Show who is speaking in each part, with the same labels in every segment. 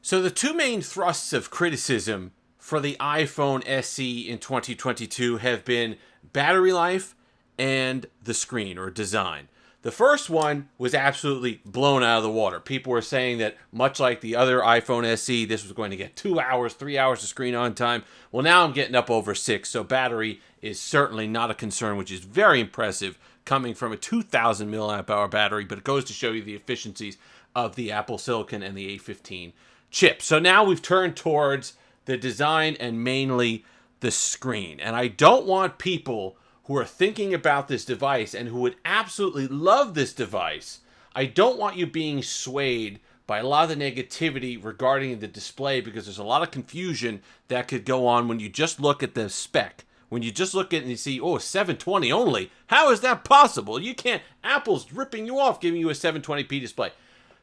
Speaker 1: So the two main thrusts of criticism for the iPhone SE in 2022 have been battery life and the screen or design. The first one was absolutely blown out of the water. People were saying that much like the other iPhone SE, this was going to get 2 hours, 3 hours of screen on time. Well, now I'm getting up over 6, so battery is certainly not a concern, which is very impressive coming from a 2,000 milliamp hour battery, but it goes to show you the efficiencies of the Apple Silicon and the A15 chip. So now we've turned towards the design and mainly the screen. And I don't want people who are thinking about this device and who would absolutely love this device, I don't want you being swayed by a lot of the negativity regarding the display, because there's a lot of confusion that could go on when you just look at the spec. When you just look at it and you see, oh, 720 only. How is that possible? You can't. Apple's ripping you off giving you a 720p display.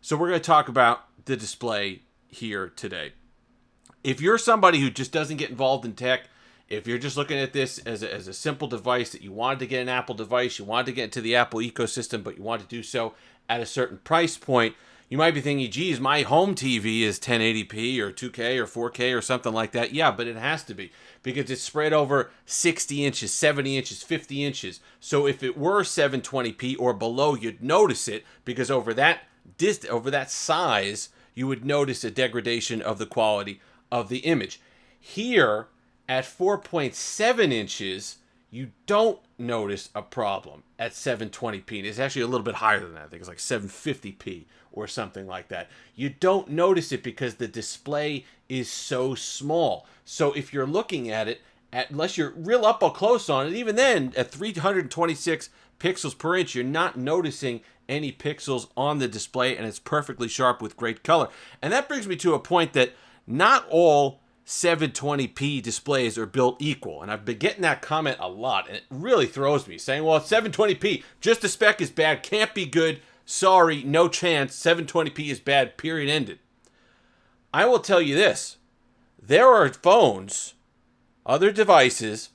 Speaker 1: So we're going to talk about the display here today. If you're somebody who just doesn't get involved in tech, if you're just looking at this as a simple device that you wanted to get an Apple device, you wanted to get into the Apple ecosystem, but you want to do so at a certain price point, you might be thinking, geez, my home TV is 1080p or 2K or 4K or something like that. Yeah, but it has to be because it's spread over 60 inches, 70 inches, 50 inches. So if it were 720p or below, you'd notice it because over that size, you would notice a degradation of the quality of the image. Here, at 4.7 inches, you don't notice a problem at 720p. It's actually a little bit higher than that. I think it's like 750p or something like that. You don't notice it because the display is so small. So if you're looking at it, unless you're real up close on it, even then, at 326 pixels per inch, you're not noticing any pixels on the display, and it's perfectly sharp with great color. And that brings me to a point that not all 720p displays are built equal. And I've been getting that comment a lot, and it really throws me, saying, well, it's 720p, just the spec is bad, can't be good, sorry, no chance, 720p is bad, period, ended. I will tell you this, there are phones, other devices,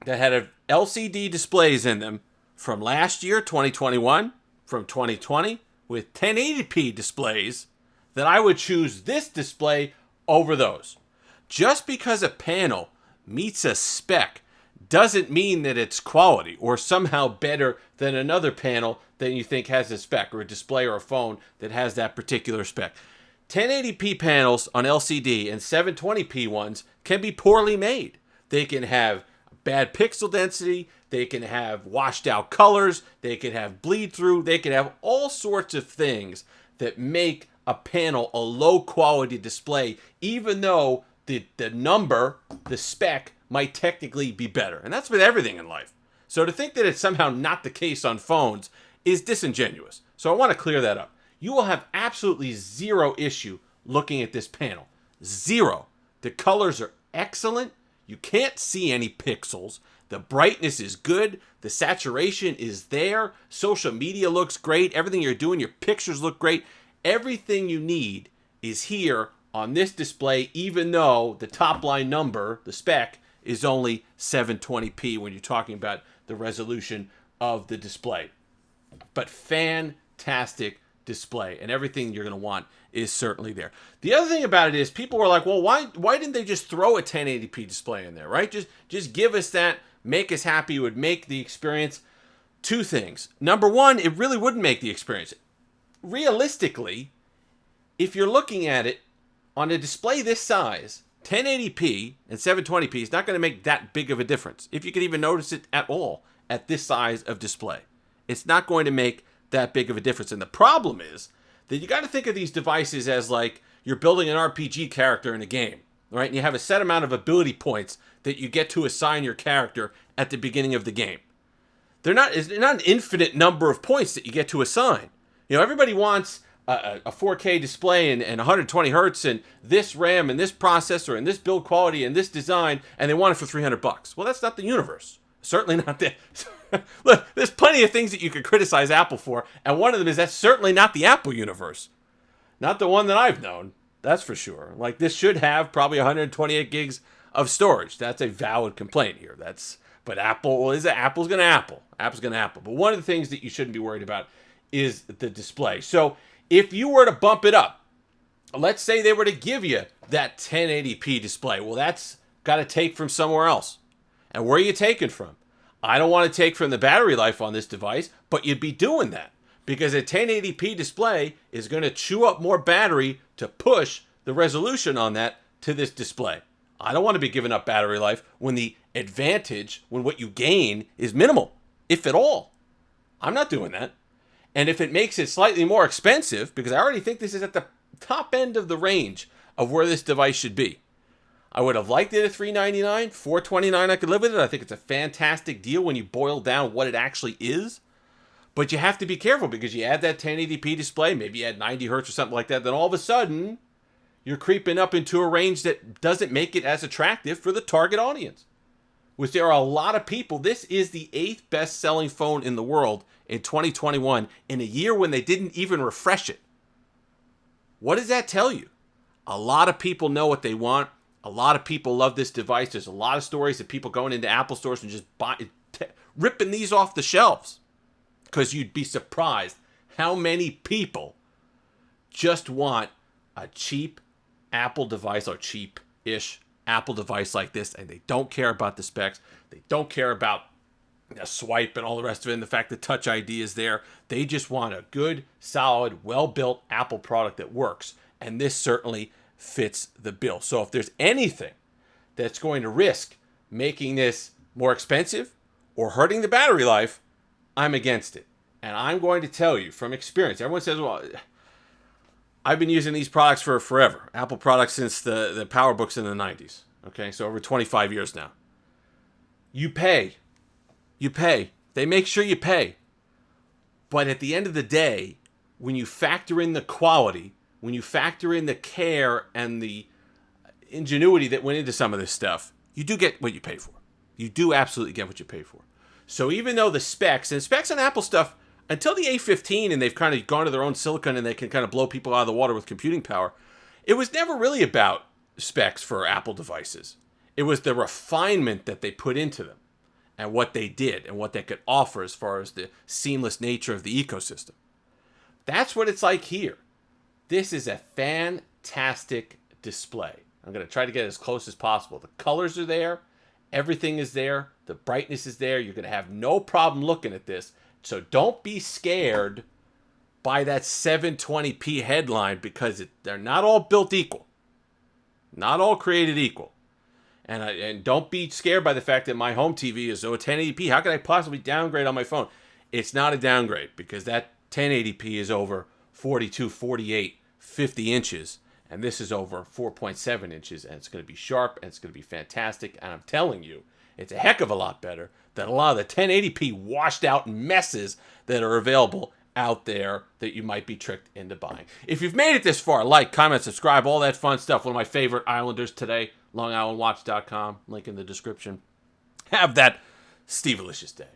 Speaker 1: that had LCD displays in them from last year, 2021, from 2020, with 1080p displays, that I would choose this display over those. Just because a panel meets a spec doesn't mean that it's quality or somehow better than another panel that you think has a spec, or a display or a phone that has that particular spec. 1080p panels on LCD and 720p ones can be poorly made. They can have bad pixel density, they can have washed out colors, they can have bleed through, they can have all sorts of things that make a panel a low quality display, even though the number, the spec, might technically be better. And that's with everything in life. So to think that it's somehow not the case on phones is disingenuous. So I want to clear that up. You will have absolutely zero issue looking at this panel. Zero. The colors are excellent. You can't see any pixels. The brightness is good. The saturation is there. Social media looks great. Everything you're doing, your pictures look great. Everything you need is here on this display, even though the top line number, the spec, is only 720p when you're talking about the resolution of the display. But fantastic display, and everything you're going to want is certainly there. The other thing about it is people were like, well, why didn't they just throw a 1080p display in there, right? Just give us that, make us happy. It would make the experience. Two things. Number one, it really wouldn't make the experience. Realistically, if you're looking at it on a display this size, 1080p and 720p is not going to make that big of a difference, if you can even notice it at all at this size of display. It's not going to make that big of a difference. And the problem is that you got to think of these devices as like you're building an RPG character in a game, right? And you have a set amount of ability points that you get to assign your character at the beginning of the game. It's not an infinite number of points that you get to assign. You know, everybody wants a 4K display and 120 hertz and this RAM and this processor and this build quality and this design, and they want it for $300. Well, that's not the universe. Certainly not the... Look, there's plenty of things that you could criticize Apple for, and one of them is that's certainly not the Apple universe. Not the one that I've known, that's for sure. Like, this should have probably 128 gigs of storage. That's a valid complaint here. But Apple's going to Apple. Apple's going to Apple. But one of the things that you shouldn't be worried about is the display. So if you were to bump it up let's say they were to give you that 1080p display. Well, that's got to take from somewhere else. And where are you taking from? I don't want to take from the battery life on this device, but you'd be doing that because a 1080p display is going to chew up more battery to push the resolution on that to this display. I don't want to be giving up battery life when the advantage, when what you gain is minimal, if at all. I'm not doing that. And if it makes it slightly more expensive, because I already think this is at the top end of the range of where this device should be. I would have liked it at $399, $429 I could live with it. I think it's a fantastic deal when you boil down what it actually is. But you have to be careful because you add that 1080p display, maybe you add 90 hertz or something like that, then all of a sudden you're creeping up into a range that doesn't make it as attractive for the target audience. Which there are a lot of people. This is the 8th best-selling phone in the world in 2021 in a year when they didn't even refresh it. What does that tell you? A lot of people know what they want. A lot of people love this device. There's a lot of stories of people going into Apple stores and just ripping these off the shelves. Because you'd be surprised how many people just want a cheap Apple device or cheap-ish Apple device like this, and they don't care about the specs. They don't care about the swipe and all the rest of it, and the fact that Touch ID is there. They just want a good, solid, well-built Apple product that works, and this certainly fits the bill. So if there's anything that's going to risk making this more expensive or hurting the battery life, I'm against it. And I'm going to tell you from experience. Everyone says, well, I've been using these products for forever. Apple products since the PowerBooks in the 90s. Okay, so over 25 years now. You pay. You pay. They make sure you pay. But at the end of the day, when you factor in the quality, when you factor in the care and the ingenuity that went into some of this stuff, you do get what you pay for. You do absolutely get what you pay for. So even though the specs on Apple stuff, until the A15 and they've kind of gone to their own silicon and they can kind of blow people out of the water with computing power, it was never really about specs for Apple devices. It was the refinement that they put into them and what they did and what they could offer as far as the seamless nature of the ecosystem. That's what it's like here. This is a fantastic display. I'm going to try to get as close as possible. The colors are there. Everything is there. The brightness is there. You're going to have no problem looking at this. So don't be scared by that 720p headline because they're not all built equal. Not all created equal. And don't be scared by the fact that my home TV is 1080p. How could I possibly downgrade on my phone? It's not a downgrade because that 1080p is over 42, 48, 50 inches. And this is over 4.7 inches. And it's going to be sharp and it's going to be fantastic. And I'm telling you, it's a heck of a lot better than a lot of the 1080p washed out messes that are available out there that you might be tricked into buying. If you've made it this far, like, comment, subscribe, all that fun stuff. One of my favorite Islanders today, LongIslandWatch.com, link in the description. Have that Steve-alicious day.